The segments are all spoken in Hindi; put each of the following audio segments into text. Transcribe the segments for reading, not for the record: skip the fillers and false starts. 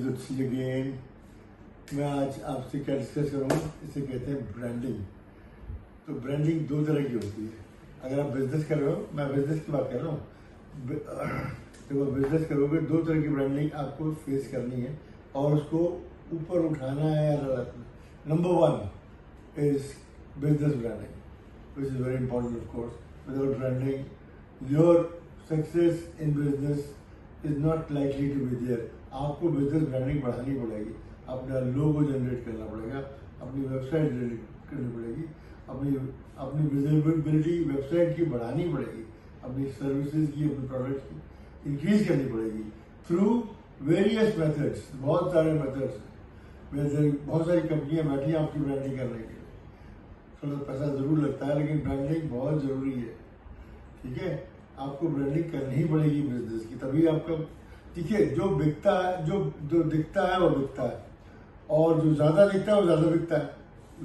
Good see again. मैं आज आपसे क्या डिस्कस करूँगा, इसे कहते हैं ब्रांडिंग। तो ब्रांडिंग दो तरह की होती है। अगर आप बिजनेस कर रहे हो, मैं बिजनेस की बात कर रहा हूँ, जब आप बिजनेस करोगे दो तरह की ब्रांडिंग आपको फेस करनी है और उसको ऊपर उठाना है। Number one is business branding, which is very important of course. Without branding, your success in business is not likely to be there. आपको बिजनेस ब्रांडिंग बढ़ानी पड़ेगी, अपना लोगो जनरेट करना पड़ेगा, अपनी वेबसाइट जनरेट करनी पड़ेगी, अपनी विजिबिलिटी वेबसाइट की बढ़ानी पड़ेगी, अपनी सर्विसेज की, अपने प्रोडक्ट की इंक्रीज करनी पड़ेगी थ्रू वेरियस मेथड्स। बहुत सारे मेथड्स हैं, बहुत सारी कंपनियां बैठी हैं आपकी ब्रांडिंग करने के लिए। थोड़ा पैसा जरूर लगता है लेकिन ब्रांडिंग बहुत जरूरी है। ठीक है, आपको ब्रांडिंग करनी ही पड़ेगी बिजनेस की, तभी आपका देखिए जो बिकता है, जो दिखता है वो बिकता है, और जो ज्यादा दिखता है वो ज्यादा बिकता है।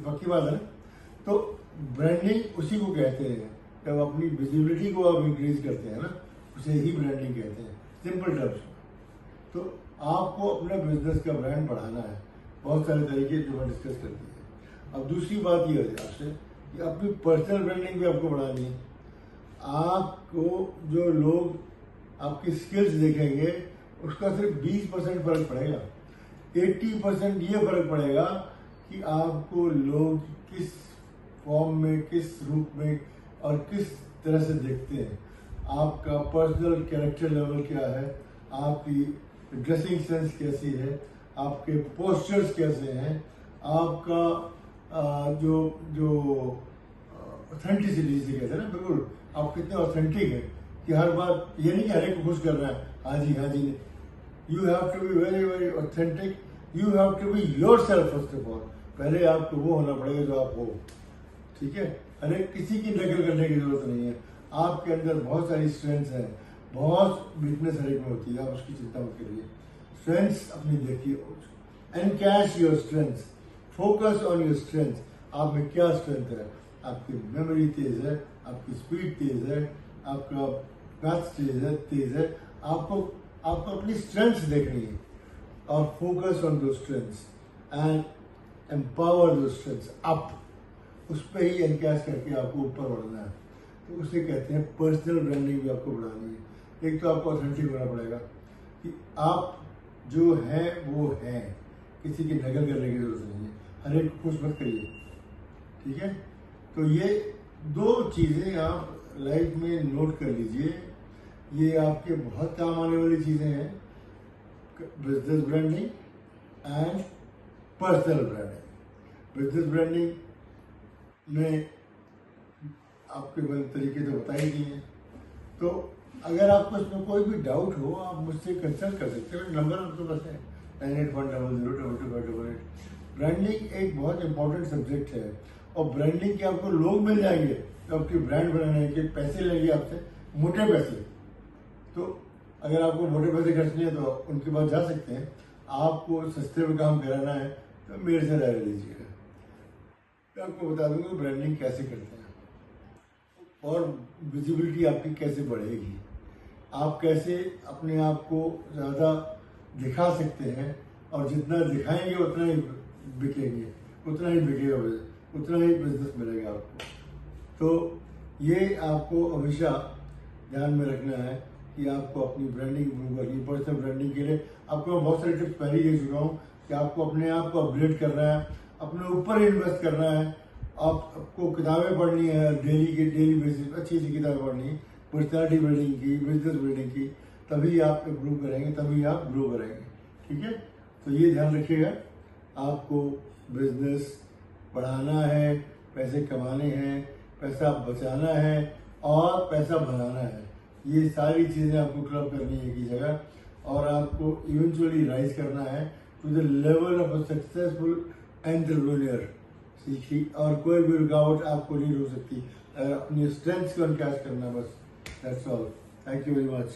पक्की बात है। तो ब्रांडिंग उसी को कहते हैं, जब अपनी विजिबिलिटी को आप इंक्रीज करते हैं ना, उसे ही ब्रांडिंग कहते हैं सिंपल टर्म्स में। तो आपको अपने बिजनेस का ब्रांड बढ़ाना है, बहुत सारे तरीके जो मैं डिस्कस करती है। अब दूसरी बात यह है आपसे कि अपनी पर्सनल ब्रांडिंग भी आपको बढ़ानी है। आपको जो लोग आपकी स्किल्स देखेंगे उसका सिर्फ 20% फर्क पड़ेगा, 80% ये फर्क पड़ेगा कि आपको लोग किस फॉर्म में, किस रूप में और किस तरह से देखते हैं। आपका पर्सनल कैरेक्टर लेवल क्या है, आपकी ड्रेसिंग सेंस कैसी है, आपके पोस्चर्स कैसे हैं, आपका जो ऑथेंटिसिटी से कहते हैं ना, बिल्कुल आप कितने ऑथेंटिक हैं कि हर बात ये नहीं कि हर एक को खुश कर रहा है, हाँ जी हाँ जी। You have to be very very authentic, you have to be yourself first of all. पहले आपको वो होना पड़ेगा जो आप हो। ठीक है, अरे किसी की नकल करने की जरूरत नहीं है। आपके अंदर बहुत सारी स्ट्रेंथ्स हैं, बहुत वीकनेस हर एक में होती है, आप उसकी चिंता मत करिए। स्ट्रेंथ्स अपनी देखिए, encash your strengths, focus on your strength. आप में क्या स्ट्रेंथ है, आपकी मेमोरी तेज है, आपकी स्पीड तेज है, आपका मैथ्स तेज है। आपको अपनी स्ट्रेंथ्स देखनी है और फोकस ऑन दो स्ट्रेंथ्स एंड एम्पावर दो स्ट्रेंथ्स अप। उस पर ही एनकैश करके आपको ऊपर बढ़ना है। तो उसे कहते हैं पर्सनल ब्रांडिंग भी आपको बढ़ानी है। एक तो आपको ऑथेंटिक होना पड़ेगा कि आप जो हैं वो हैं, किसी की नकल करने की जरूरत नहीं है, हर एक खुश मत करिए। ठीक है, तो ये दो चीज़ें आप लाइफ में नोट कर लीजिए, ये आपके बहुत काम आने वाली चीज़ें हैं, business branding and personal branding. Business branding में आपके मैंने तरीके तो बता ही दिए हैं। तो अगर आपको इसमें कोई भी डाउट हो, आप मुझसे कंसल्ट कर सकते हो। नंबर आपके पास है 9810022588। ब्रांडिंग एक बहुत इंपॉर्टेंट सब्जेक्ट है, और ब्रांडिंग के आपको लोग मिल जाएंगे तो आपकी ब्रांड बनाने के पैसे लेंगे आपसे, मोटे पैसे। तो अगर आपको मोटे पैसे खर्चने हैं तो उनके पास जा सकते हैं। आपको सस्ते में काम कराना है तो मेरे से राय लीजिएगा। मैं आपको बता दूंगा ब्रांडिंग कैसे करते हैं और विजिबिलिटी आपकी कैसे बढ़ेगी, आप कैसे अपने आप को ज़्यादा दिखा सकते हैं, और जितना दिखाएंगे उतना ही बिकेंगे, उतना ही बिकेगा, उतना ही बिजनेस मिलेगा आपको। तो ये आपको हमेशा ध्यान में रखना है कि आपको अपनी ब्रांडिंग इंप्रूव करनी है। पर्सनल ब्रांडिंग के लिए आपको मैं बहुत सारे टिप्स पहले दे चुका हूँ कि आपको अपने आप को अपग्रेड करना है, अपने ऊपर इन्वेस्ट करना है, आपको किताबें पढ़नी है डेली बेसिस पर, अच्छी किताबें पढ़नी है, पर्सनैलिटी बिल्डिंग की, बिजनेस बिल्डिंग की, तभी आप इम्प्रूव करेंगे, तभी आप ग्रो करेंगे। ठीक है, तो ये ध्यान रखिएगा, आपको बिजनेस बढ़ाना है, पैसे कमाने हैं, पैसा बचाना है और पैसा बनाना है। ये सारी चीज़ें आपको क्लब करनी है एक ही जगह, और आपको इवेंचुअली राइज करना है to the level of a successful entrepreneur. सीखी, और कोई भी रुकावट आपको नहीं रोक सकती अगर अपनी स्ट्रेंथ्स को एनकैश करना, बस that's all. Thank you very much.